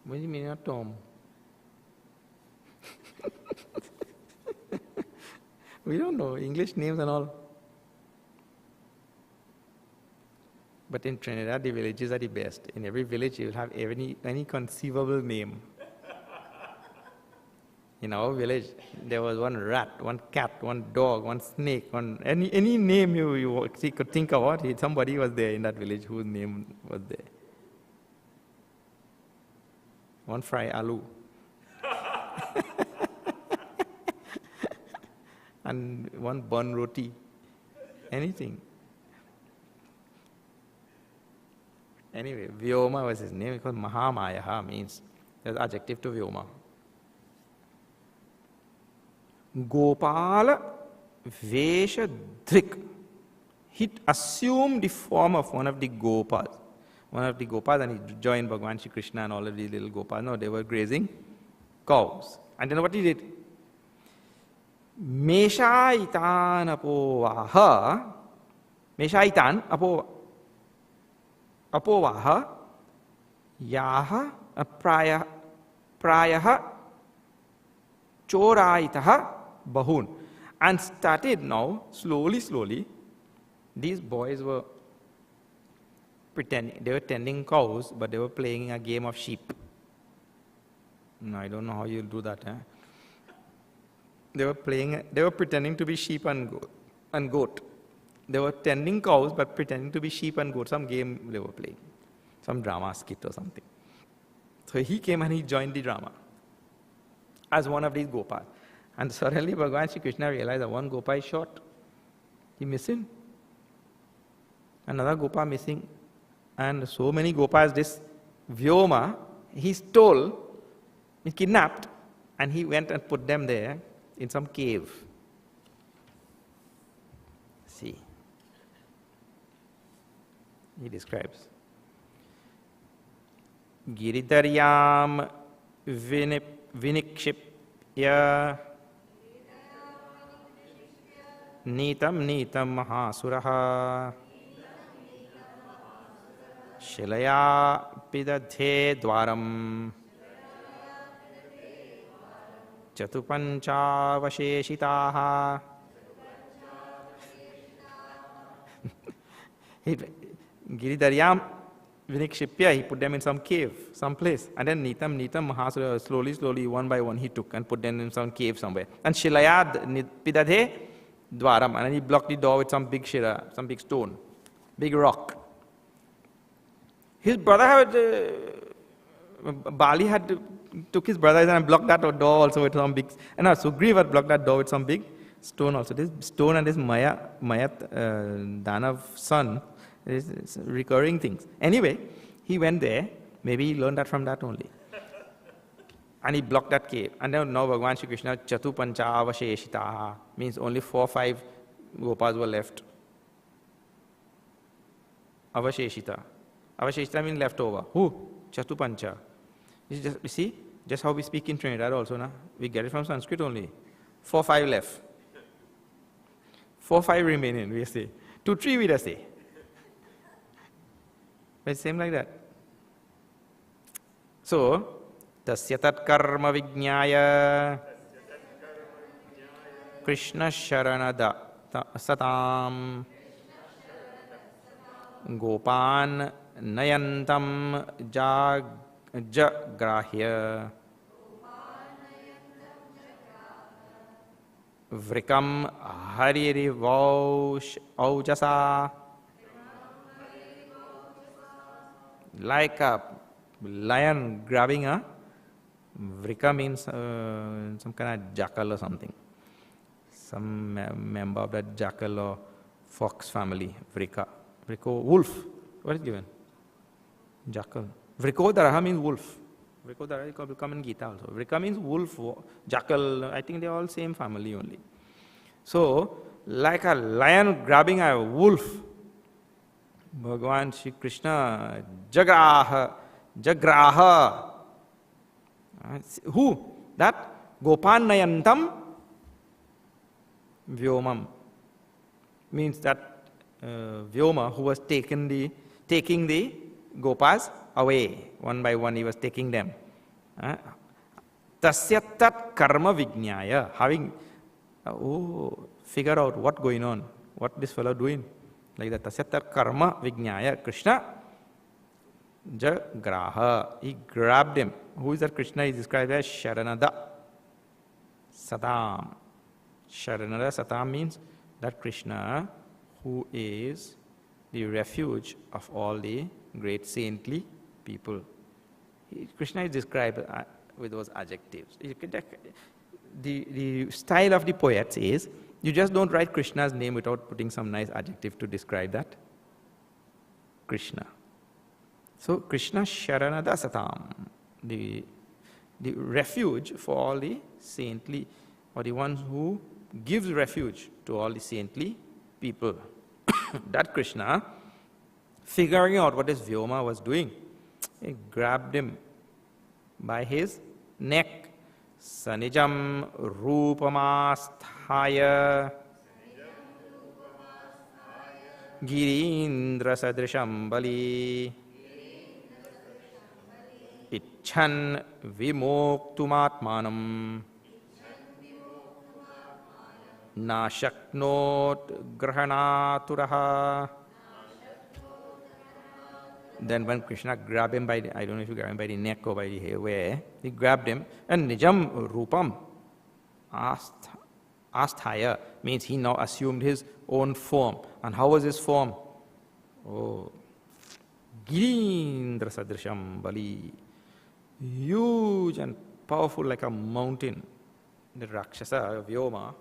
What do you mean, not Tom? We don't know English names and all. But in Trinidad, the villages are the best. In every village, you will have any conceivable name. In our village, there was one rat, one cat, one dog, one snake, any name you could think of. Somebody was there in that village whose name was there. One fry aloo. And one bun roti. Anything. Anyway, Vyoma was his name because Mahamayaha means, there's adjective to Vyoma. Gopala Veshadrik. He assumed the form of one of the Gopas. And he joined Bhagavan Shri Krishna and all of these little Gopas. No, they were grazing cows. And then what he did? Meshaitan apovaha yaha prayaha choraitaha bahun. And started now, slowly, these boys were pretending, they were tending cows, but they were playing a game of sheep. No, I don't know how you do that. They were pretending to be sheep and goat. They were tending cows, but pretending to be sheep and goat. Some game they were playing, some drama skit or something. So he came and he joined the drama as one of these Gopas. And suddenly Bhagavan Shri Krishna realized that one Gopa is short. He missing. Another Gopa missing. And so many Gopas, this Vyoma, he stole, he kidnapped, and he went and put them there in some cave. See. He describes. Giridaryam vinikshipya Nitam mahasuraha Shilaya pidadhe dwaram Chatupanchavasheshitaha. Giridaryam vinikshipya, he put them in some cave, some place. And then Nitam mahasura, slowly, one by one he took and put them in some cave somewhere. And Shilaya pidadhe dwaram, and then he blocked the door with some big shira, some big stone, big rock. His brother Bali took his brother and blocked that door also with some big, and Sugriva had blocked that door with some big stone also. This stone and this Maya Danav's son is recurring things. Anyway, he went there, maybe he learned that from that only. And he blocked that cave. And then now Bhagavan Shri Krishna, Chatupanchavasheshitaha, means only 4 or 5 Gopas were left. Avasheshita. Avasheshita means leftover. Who? Chatupancha. You see, just how we speak in Trinidad also, na? We get it from Sanskrit only. 4 or 5 left. 4 or 5 remaining, we say. 2 3 we just say. But it's same like that. So, tasya tat karma vijñāya Krishna sharanada satam Gopan nayantam Jagrahya Vrikam Hariri Vaush Aujasa. Like a lion grabbing a vrika means some kind of jackal or something. Some member of that jackal or fox family. Vrika. Vriko, wolf. What is given? Jackal. Vrikodaraha means wolf. Vrikodaraha will come in Gita also. Vrika means wolf, jackal. I think they are all same family only. So, like a lion grabbing a wolf, Bhagavan Shri Krishna Jagraha. Who? That Gopanayantam Vyomam. Means that Vyoma who was taking the Gopas away. One by one he was taking them. Tasya tat karma vijnaya. Having, figure out what going on. What this fellow doing. Like that, tasya karma vijnaya. Krishna Jagraha. He grabbed him. Who is that Krishna? He is described as Sharanada Satam. Sharanada Satam means that Krishna who is the refuge of all the great saintly people. Krishna is described with those adjectives. The style of the poets is, you just don't write Krishna's name without putting some nice adjective to describe that Krishna. So Krishna Sharanada Satam, the refuge for all the saintly, or the ones who gives refuge to all the saintly people. That Krishna, figuring out what his Vyoma was doing, he grabbed him by his neck. Sanijam Rupamasthaya Girindra Sadrisham Bali Icchan Vimoktumatmanam Nashaknot Grahanaturaha. Then when Krishna grabbed him by the, I don't know if you grabbed him by the neck or by the hair, where he grabbed him, and Nijam Rupam Asthaya means he now assumed his own form. And how was his form? Oh, Girindra Sadrisham Bali, huge and powerful like a mountain. The Rakshasa, Vyoma,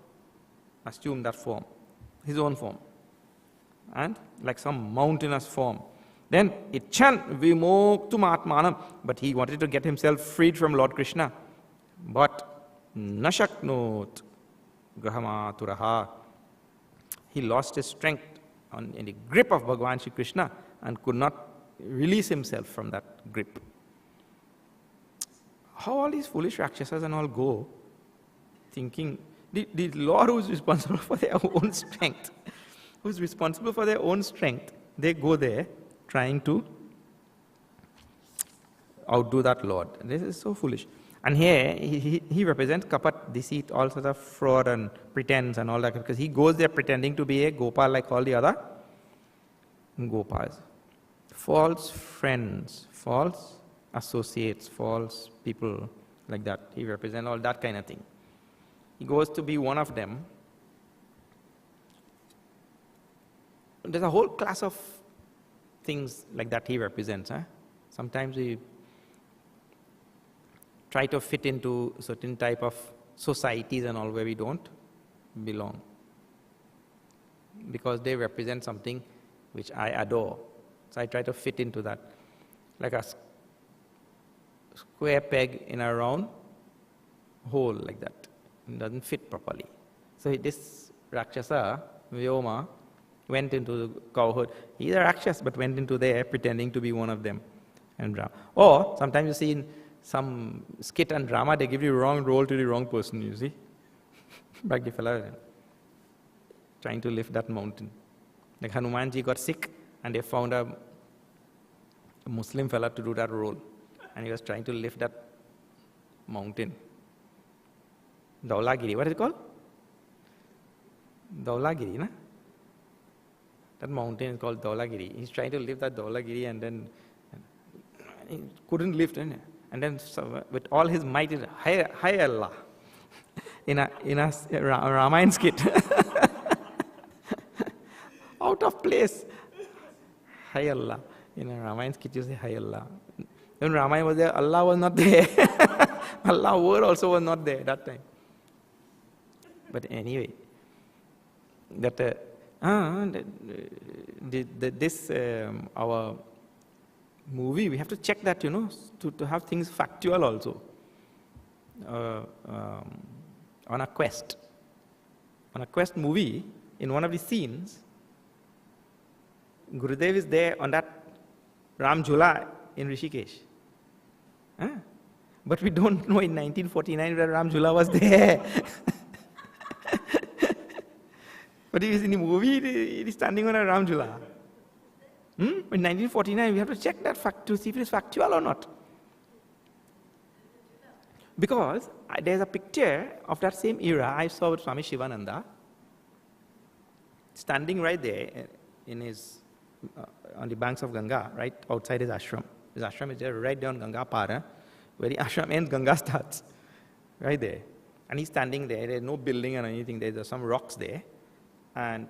assumed that form, his own form, and like some mountainous form. Then, Icchan Vimoktumatmanam, but he wanted to get himself freed from Lord Krishna. But, Nashaknot Grahamaturaha, he lost his strength in the grip of Bhagavan Shri Krishna and could not release himself from that grip. How all these foolish Rakshasas and all go, thinking, the Lord who is responsible for their own strength, who is responsible for their own strength, they go there trying to outdo that Lord. This is so foolish. And here, he represents kapat, deceit, all sorts of fraud and pretense and all that, because he goes there pretending to be a Gopal like all the other Gopas. False friends, false associates, false people like that. He represents all that kind of thing. He goes to be one of them. There's a whole class of things like that he represents. Sometimes we try to fit into certain type of societies and all where we don't belong, because they represent something which I adore. So I try to fit into that, like a square peg in a round hole like that. It doesn't fit properly. So this Rakshasa, Vyoma, went into the cowherd. He's a Rakshas, but went into there pretending to be one of them. And or sometimes you see in some skit and drama, they give you wrong role to the wrong person, you see. Like the fella trying to lift that mountain. Like Hanumanji got sick and they found a Muslim fella to do that role. And he was trying to lift that mountain. Dhaulagiri, what is it called? Dhaulagiri, na? That mountain is called Dhaulagiri. He's trying to lift that Dhaulagiri and then And he couldn't lift, and then with all his might, he said, Hai Allah, in a Ramayana skit. Out of place. Hai Allah. In a Ramayana skit, you say Hai Allah. When Ramayana was there, Allah was not there. Allah word also was not there that time. But anyway, our movie, we have to check that, to have things factual also. On a quest movie, in one of the scenes, Gurudev is there on that Ram Jhula in Rishikesh. But we don't know in 1949 that Ram Jhula was there. But he is in the movie, he is standing on a Ram Jhula. In 1949, we have to check that fact to see if it is factual or not. Because there's a picture of that same era I saw with Swami Shivananda, standing right there in his, on the banks of Ganga, right outside his ashram. His ashram is there right there on Ganga Para, where the ashram ends, Ganga starts, right there. And he's standing there, there's no building or anything, there's some rocks there. And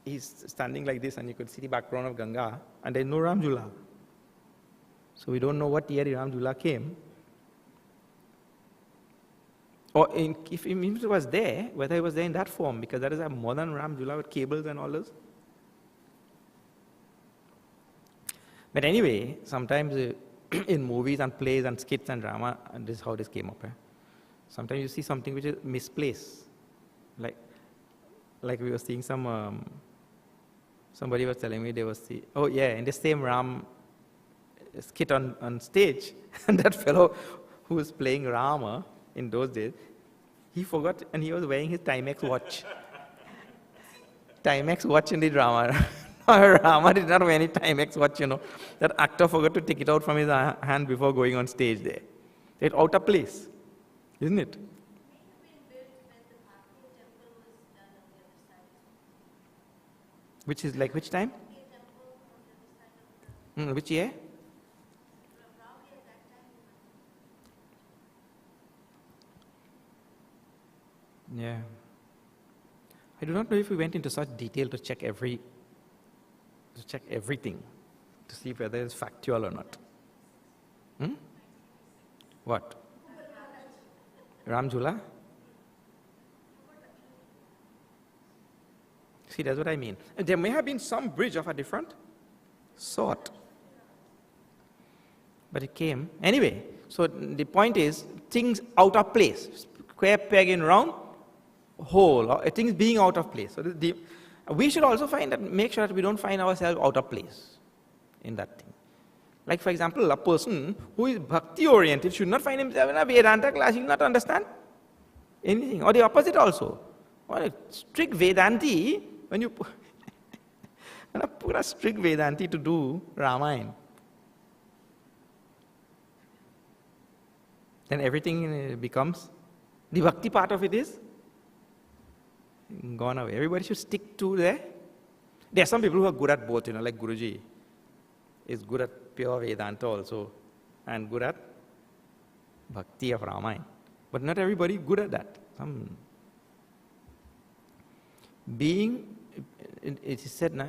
he's standing like this, and you could see the background of Ganga, and there's no Ram Jhula. So we don't know what year the Ram Jhula came. Or if it was there, whether it was there in that form, because that is a modern Ram Jhula with cables and all this. But anyway, sometimes in movies and plays and skits and drama, and this is how this came up. Sometimes you see something which is misplaced. Like we were seeing somebody was telling me they was in the same Ram skit on stage, and that fellow who was playing Rama in those days, he forgot, and he was wearing his Timex watch. Timex watch in the drama. Rama did not wear any Timex watch, That actor forgot to take it out from his hand before going on stage there. It's out of place, isn't it? Which is like which time? Which year? Yeah. I do not know if we went into such detail to check everything, to see whether it's factual or not. What? Ram Jhula? See, that's what I mean. And there may have been some bridge of a different sort. But it came. Anyway, so the point is, things out of place. Square peg in round hole, or things being out of place. So we should also make sure that we don't find ourselves out of place in that thing. Like, for example, a person who is bhakti-oriented should not find himself in a Vedanta class. He will not understand anything. Or the opposite also. Or a strict Vedanti, when you put a strict Vedanti to do Ramayana, then everything becomes, the bhakti part of it is gone away. Everybody should stick to there. There are some people who are good at both, like Guruji is good at pure Vedanta also, and good at bhakti of Ramayana. But not everybody is good at that. It is said now,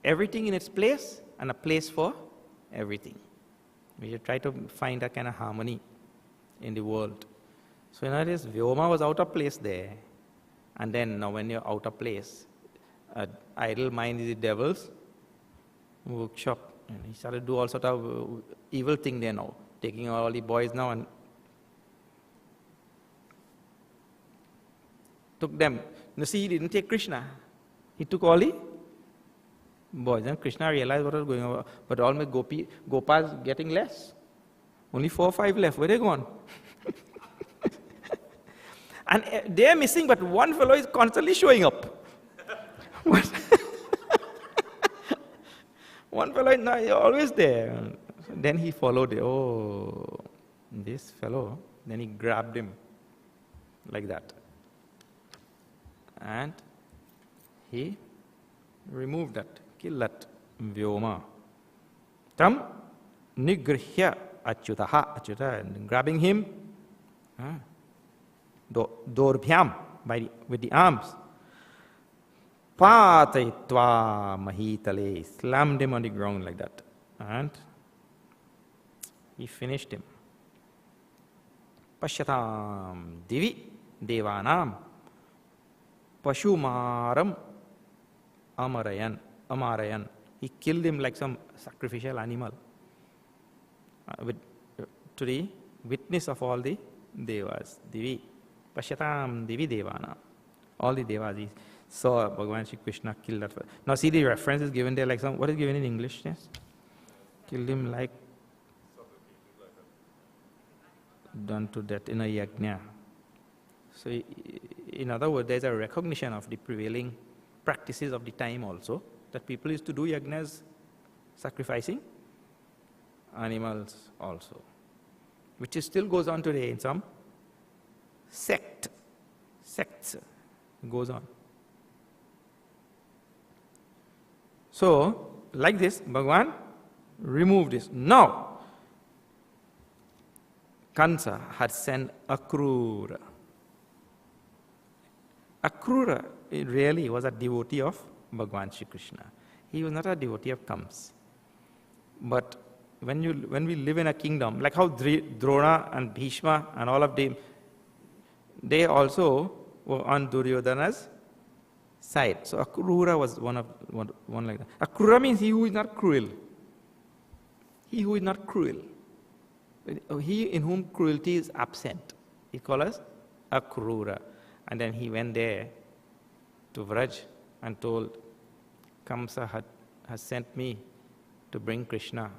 everything in its place and a place for everything. We should try to find a kind of harmony in the world. So in other words, Vyoma was out of place there. And then now when you're out of place, idle mind is the devil's workshop. And he started to do all sort of evil thing there now, taking all the boys now and took them. See, he didn't take Krishna. He took all the boys. And Krishna realized what was going on. But all my Gopas getting less. Only 4 or 5 left. Where are they gone? And they're missing, but one fellow is constantly showing up. One fellow is always there. Then he followed, this fellow. Then he grabbed him like that. And he removed that, killed that Vyoma. Tam Nigrihya achyutaha, achyuta, and grabbing him, dorbhyam, with the arms. Patayitva mahitale, slammed him on the ground like that. And he finished him. Pashyatam divi devanam pashumaram amarayan. He killed him like some sacrificial animal to the witness of all the devas. Divi. Pashyatam divi devana. All the devas, he saw Bhagavan Shri Krishna kill that. Now see the reference is given there like some, what is given in English? Yes? Killed him like, done to death in a yajna. So in other words, there's a recognition of the prevailing practices of the time also, that people used to do yajnas, sacrificing animals also, which still goes on today in some sects, it goes on. So, like this, Bhagavan removed this. Now, Kansa had sent Akrura. Akrura really was a devotee of Bhagavan Shri Krishna. He was not a devotee of Kams. But when we live in a kingdom, like how Drona and Bhishma and all of them, they also were on Duryodhana's side. So Akrura was one like that. Akrura means he who is not cruel. He who is not cruel. He in whom cruelty is absent. He called us Akrura. And then he went there to Vraj and told, Kamsa has sent me to bring Krishna.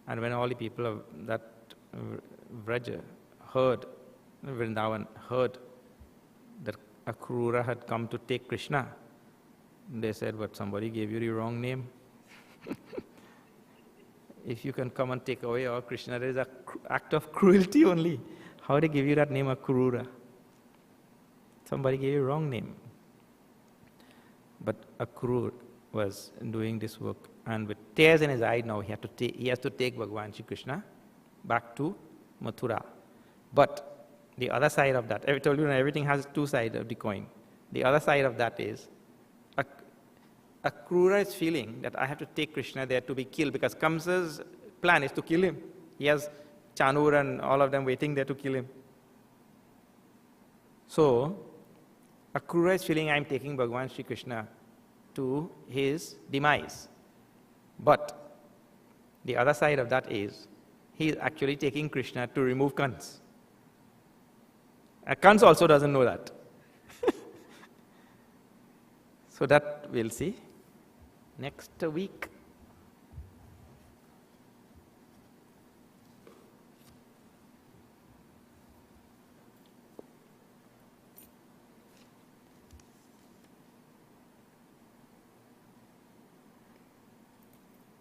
And when all the people of that Vraj heard, Vrindavan heard that Akrura had come to take Krishna, they said, but somebody gave you the wrong name. If you can come and take away our Krishna, there is an act of cruelty only. How they give you that name, Akrura? Somebody gave you a wrong name. But Akrura was doing this work, and with tears in his eyes now, he has to take Bhagavan Shri Krishna back to Mathura. But the other side of that, I told you everything has two sides of the coin. The other side of that is, Akrura is feeling that I have to take Krishna there to be killed, because Kamsa's plan is to kill him. He has Chanur and all of them waiting there to kill him. So, Akrura is feeling I am taking Bhagavan Shri Krishna to his demise. But the other side of that is, he is actually taking Krishna to remove Kans. Kans also doesn't know that. So that we'll see next week.